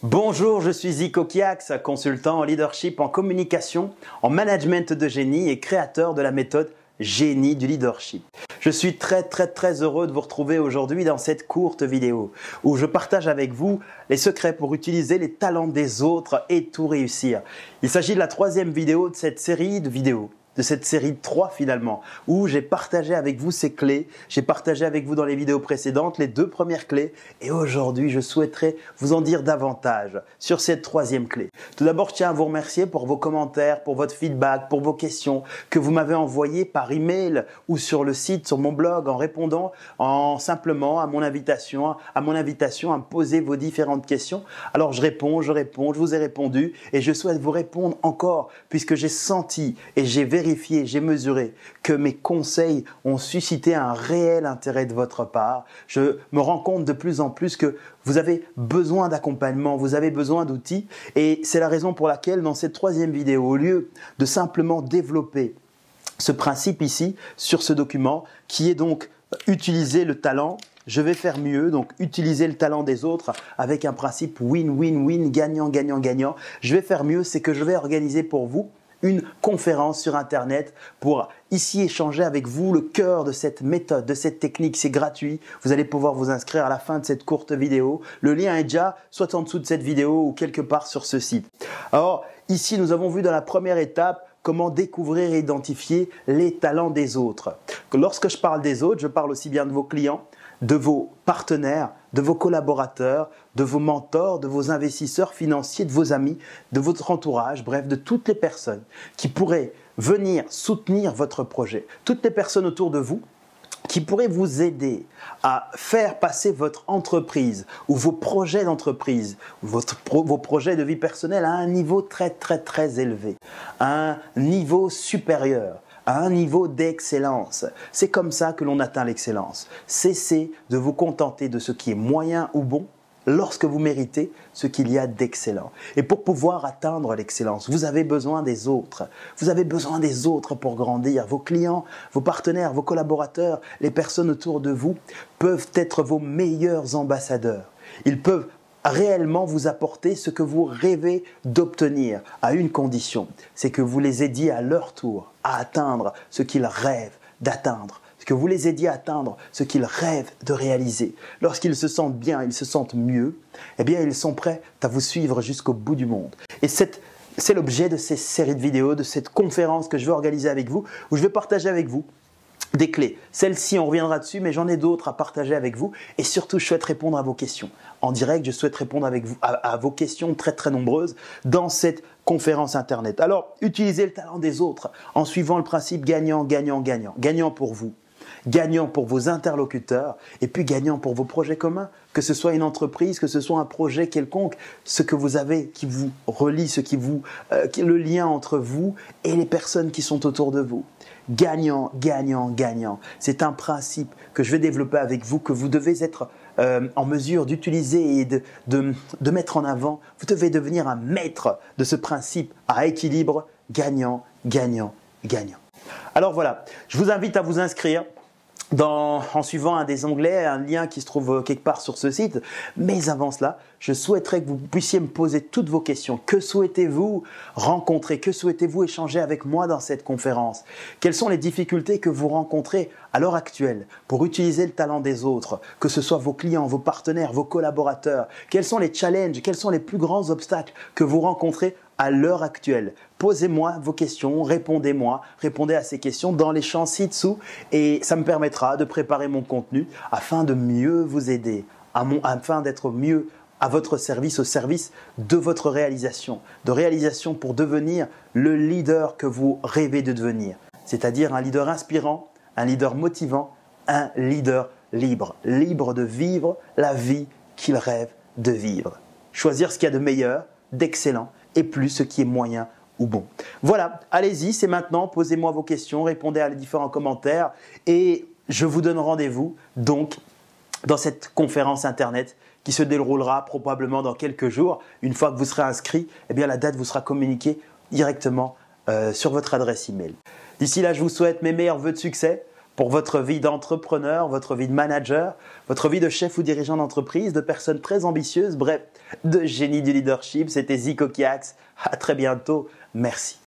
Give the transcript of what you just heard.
Bonjour, je suis Zico Kiax, consultant en leadership, en communication, en management de génie et créateur de la méthode Génie du leadership. Je suis très heureux de vous retrouver aujourd'hui dans cette courte vidéo où je partage avec vous les secrets pour utiliser les talents des autres et tout réussir. Il s'agit de la troisième vidéo de cette série de vidéos. De cette série de 3 finalement, où j'ai partagé avec vous ces clés. J'ai partagé avec vous dans les vidéos précédentes les 2 premières clés et aujourd'hui je souhaiterais vous en dire davantage sur cette 3e clé. Tout d'abord, je tiens à vous remercier pour vos commentaires, pour votre feedback, pour vos questions que vous m'avez envoyées par email ou sur le site, sur mon blog, en répondant simplement à mon invitation à me poser vos différentes questions. Alors je réponds, je vous ai répondu et je souhaite vous répondre encore puisque j'ai senti et j'ai vérifié, j'ai mesuré que mes conseils ont suscité un réel intérêt de votre part. Je me rends compte de plus en plus que vous avez besoin d'accompagnement, vous avez besoin d'outils et c'est la raison pour laquelle dans cette 3e vidéo, au lieu de simplement développer ce principe ici sur ce document qui est donc utiliser le talent, je vais faire mieux, donc utiliser le talent des autres avec un principe win-win-win, gagnant-gagnant-gagnant. Je vais faire mieux, c'est que je vais organiser pour vous une conférence sur Internet pour ici échanger avec vous le cœur de cette méthode, de cette technique. C'est gratuit. Vous allez pouvoir vous inscrire à la fin de cette courte vidéo. Le lien est déjà soit en dessous de cette vidéo ou quelque part sur ce site. Alors ici, nous avons vu dans la première étape comment découvrir et identifier les talents des autres. Lorsque je parle des autres, je parle aussi bien de vos clients, de vos partenaires, de vos collaborateurs, de vos mentors, de vos investisseurs financiers, de vos amis, de votre entourage, bref, de toutes les personnes qui pourraient venir soutenir votre projet. Toutes les personnes autour de vous qui pourraient vous aider à faire passer votre entreprise ou vos projets d'entreprise, vos projets de vie personnelle à un niveau très élevé, à un niveau supérieur, à un niveau d'excellence. C'est comme ça que l'on atteint l'excellence. Cessez de vous contenter de ce qui est moyen ou bon lorsque vous méritez ce qu'il y a d'excellent. Et pour pouvoir atteindre l'excellence, vous avez besoin des autres. Vous avez besoin des autres pour grandir. Vos clients, vos partenaires, vos collaborateurs, les personnes autour de vous peuvent être vos meilleurs ambassadeurs. Ils peuvent réellement vous apporter ce que vous rêvez d'obtenir à une condition, c'est que vous les aidiez à leur tour à atteindre ce qu'ils rêvent d'atteindre, que vous les aidiez à atteindre ce qu'ils rêvent de réaliser. Lorsqu'ils se sentent bien, ils se sentent mieux, eh bien ils sont prêts à vous suivre jusqu'au bout du monde. Et c'est l'objet de ces séries de vidéos, de cette conférence que je vais organiser avec vous, où je vais partager avec vous des clés. Celle-ci, on reviendra dessus, mais j'en ai d'autres à partager avec vous. Et surtout, je souhaite répondre à vos questions. En direct, je souhaite répondre avec vous à vos questions très nombreuses dans cette conférence Internet. Alors, utilisez le talent des autres en suivant le principe gagnant-gagnant-gagnant. Gagnant pour vous, gagnant pour vos interlocuteurs et puis gagnant pour vos projets communs. Que ce soit une entreprise, que ce soit un projet quelconque, ce que vous avez qui vous relie, le lien entre vous et les personnes qui sont autour de vous. Gagnant, gagnant, gagnant. C'est un principe que je vais développer avec vous, que vous devez être en mesure d'utiliser et de mettre en avant. Vous devez devenir un maître de ce principe à équilibre gagnant, gagnant, gagnant. Alors voilà, je vous invite à vous inscrire en suivant un des onglets, un lien qui se trouve quelque part sur ce site. Mais avant cela, je souhaiterais que vous puissiez me poser toutes vos questions. Que souhaitez-vous rencontrer? Que souhaitez-vous échanger avec moi dans cette conférence? Quelles sont les difficultés que vous rencontrez à l'heure actuelle pour utiliser le talent des autres? Que ce soit vos clients, vos partenaires, vos collaborateurs. Quels sont les challenges? Quels sont les plus grands obstacles que vous rencontrez à l'heure actuelle? Posez-moi vos questions, répondez à ces questions dans les champs ci-dessous et ça me permettra de préparer mon contenu afin de mieux vous aider, afin d'être mieux à votre service, au service de votre réalisation, pour devenir le leader que vous rêvez de devenir, c'est-à-dire un leader inspirant, un leader motivant, un leader libre, libre de vivre la vie qu'il rêve de vivre. Choisir ce qu'il y a de meilleur, d'excellent et plus ce qui est moyen ou bon. Voilà, allez-y, c'est maintenant, posez-moi vos questions, répondez à les différents commentaires et je vous donne rendez-vous donc dans cette conférence Internet qui se déroulera probablement dans quelques jours. Une fois que vous serez inscrit, eh bien la date vous sera communiquée directement sur votre adresse email. D'ici là, je vous souhaite mes meilleurs vœux de succès. pour votre vie d'entrepreneur, votre vie de manager, votre vie de chef ou dirigeant d'entreprise, de personne très ambitieuse, bref, de génie du leadership. C'était Zico Kiax. À très bientôt. Merci.